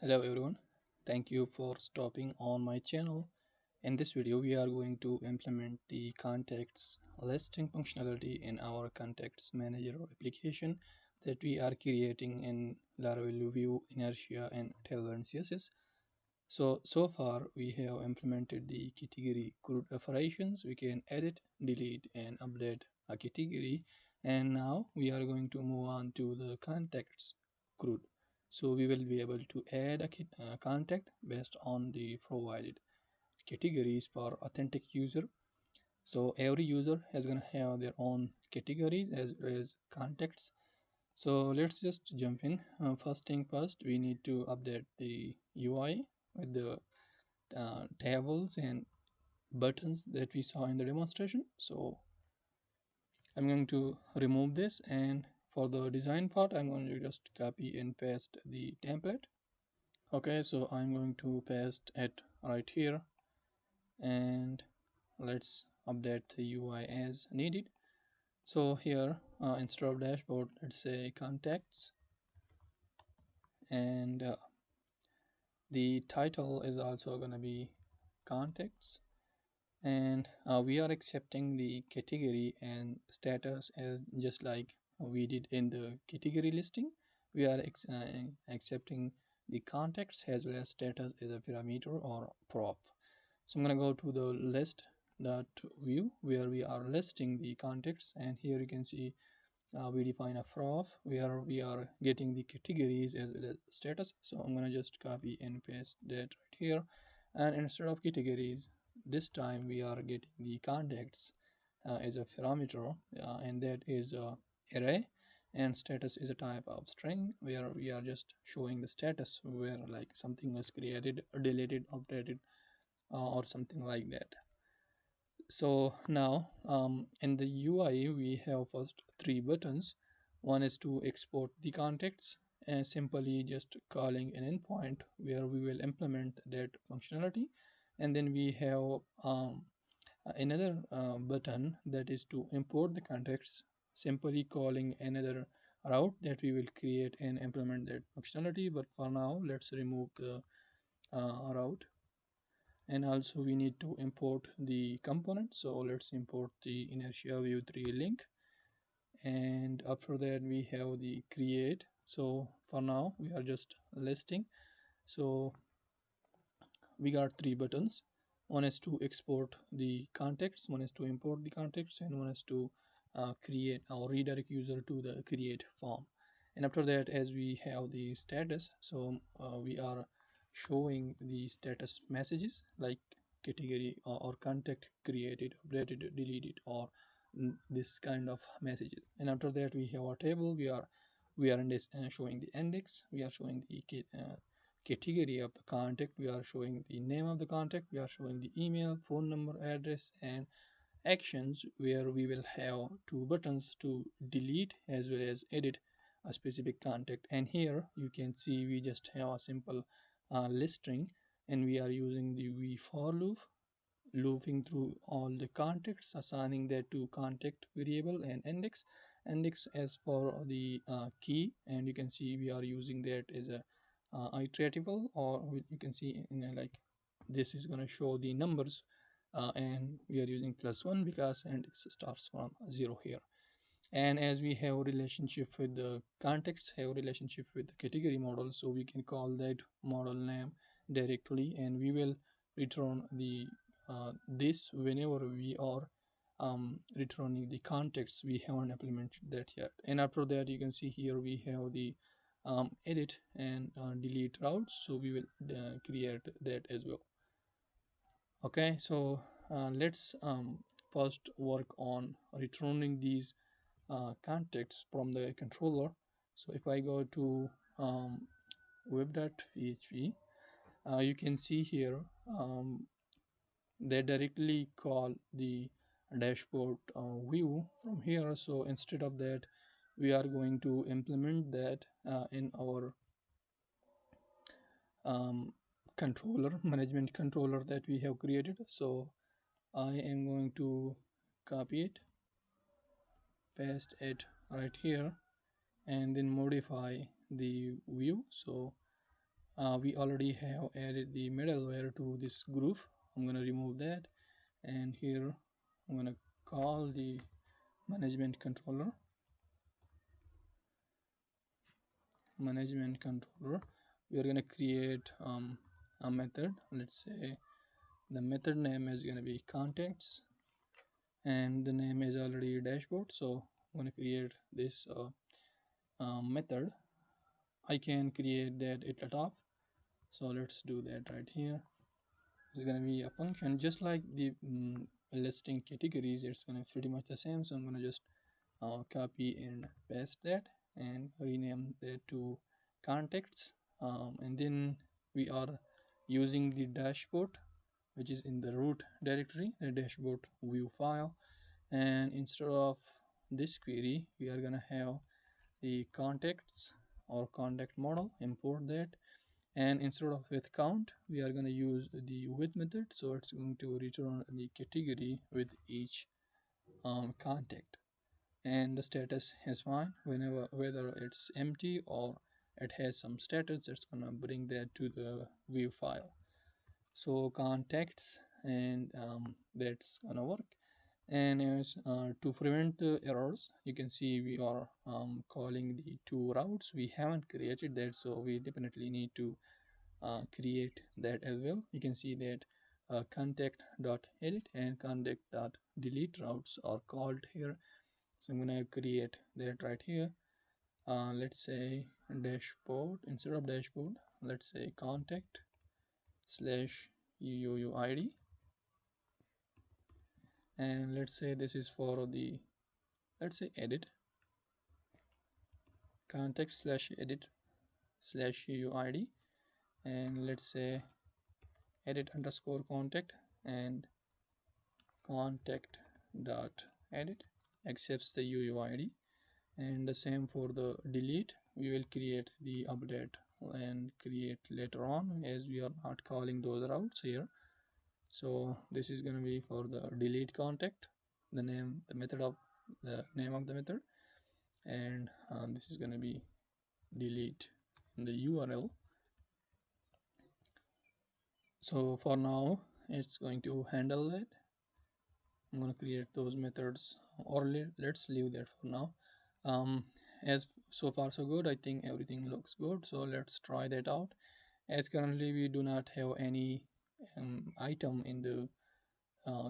Hello everyone, thank you for stopping on my channel. In this video we are going to implement the contacts listing functionality in our contacts manager application that we are creating in Laravel Vue, Inertia and Tailwind CSS. So far we have implemented the category CRUD operations. We can edit, delete and update a category, and now we are going to move on to the contacts CRUD. So we will be able to add a contact based on the provided categories for authentic user. So every user is going to have their own categories as well as contacts. So let's just jump in. First thing first, we need to update the UI with the tables and buttons that we saw in the demonstration. So I'm going to remove this, and for the design part I'm going to just copy and paste the template. Okay, so I'm going to paste it right here, and let's update the UI as needed. So here instead of dashboard, let's say contacts, and the title is also going to be contacts, and we are accepting the category and status as just like we did in the category listing. We are accepting the context as well as status as a parameter or prop. So I'm going to go to the list dot view where we are listing the context, and here you can see we define a prop where we are getting the categories as well as status. So I'm going to just copy and paste that right here, and instead of categories this time we are getting the contacts as a parameter, and that is a array, and status is a type of string where we are just showing the status where like something was created, deleted, updated, or something like that. So now in the UI we have first three buttons. One is to export the contacts, and simply just calling an endpoint where we will implement that functionality. And then we have another button that is to import the contacts, simply calling another route that we will create and implement that functionality. But for now let's remove the route, and also we need to import the component. So let's import the Inertia Vue 3 link, and after that we have the create. So for now we are just listing. So we got three buttons. One is to export the contacts, one is to import the contacts, and one is to create or redirect user to the create form. And after that, as we have the status, so we are showing the status messages like category or contact created, updated, deleted, or this kind of messages. And after that we have our table. We are showing the index, we are showing the category of the contact, we are showing the name of the contact, we are showing the email, phone number, address, and actions, where we will have two buttons to delete as well as edit a specific contact. And here you can see we just have a simple list string, and we are using the we for loop, looping through all the contacts, assigning that to contact variable and index as for the key. And you can see we are using that as a iteratable, or you can see in a, like this is going to show the numbers, and we are using +1 because index starts from 0 here. And as we have relationship with the context, have relationship with the category model, so we can call that model name directly, and we will return the this whenever we are returning the context. We haven't implemented that yet. And after that you can see here we have the edit and delete routes, so we will create that as well. Okay, so let's first work on returning these contacts from the controller. So if I go to web.php, you can see here they directly call the dashboard view from here. So instead of that, we are going to implement that in our controller, management controller that we have created. So I am going to copy it, paste it right here, and then modify the view. So we already have added the middleware to this groove. I'm going to remove that, and here I'm going to call the management controller. We are going to create a method. Let's say the method name is going to be contacts, and the name is already dashboard, so I'm going to create this method. I can create that at the top, so let's do that right here. It's going to be a function just like the listing categories. It's going to pretty much the same, so I'm going to just copy and paste that and rename that to contacts, and then we are using the dashboard, which is in the root directory, the dashboard view file, and instead of this query we are going to have the contacts or contact model, import that, and instead of with count we are going to use the with method, so it's going to return the category with each contact, and the status is fine. Whether it's empty or it has some status, it's going to bring that to the view file. So contacts, and that's gonna work. And as to prevent errors, you can see we are calling the two routes. We haven't created that, so we definitely need to create that as well. You can see that contact.edit and contact.delete routes are called here, so I'm gonna create that right here. Let's say dashboard, instead of dashboard let's say contact slash uuid, and let's say this is for the, let's say edit, contact slash edit slash uuid, and let's say edit underscore contact, and contact dot edit accepts the uuid, and the same for the delete. We will create the update and create later on, as we are not calling those routes here. So this is going to be for the delete contact, the name, the method of the name of the method, and this is going to be delete in the URL. So for now it's going to handle that. I'm going to create those methods, or let's leave that for now. As so far so good, I think everything looks good, so let's try that out. As currently we do not have any item in the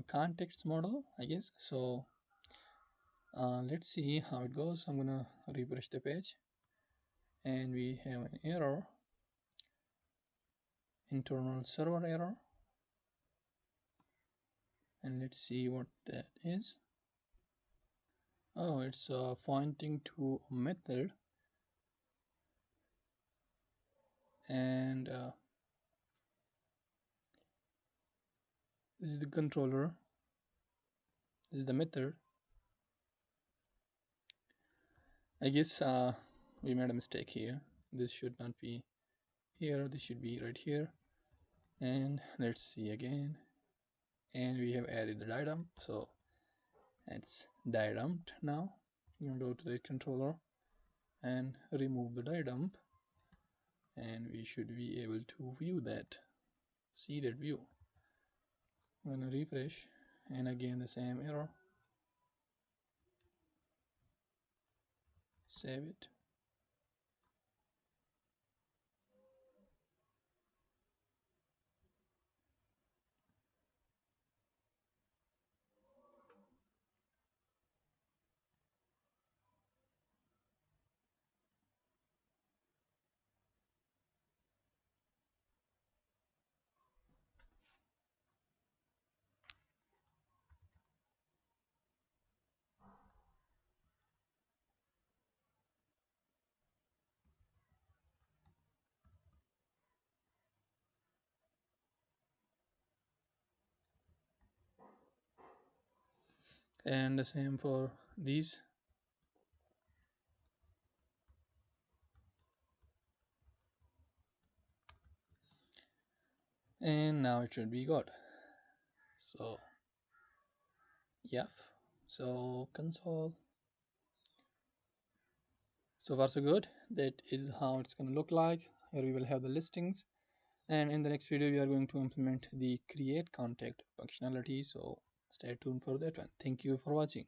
context model, I guess. So let's see how it goes. I'm gonna refresh the page, and we have an error, internal server error, and let's see what that is. Oh, it's pointing to a method, and this is the controller, this is the method. I guess we made a mistake here. This should not be here, this should be right here. And let's see again, and we have added the die dump, so it's die dumped now. I'm going to go to the controller and remove the die dump, and we should be able to view that, see that view. I'm going to refresh, and again the same error. Save it. And the same for these. And now it should be good. So yeah, so console, so far so good. That is how it's going to look like. here we will have the listings, and in the next video we are going to implement the create contact functionality. So stay tuned for that one. Thank you for watching.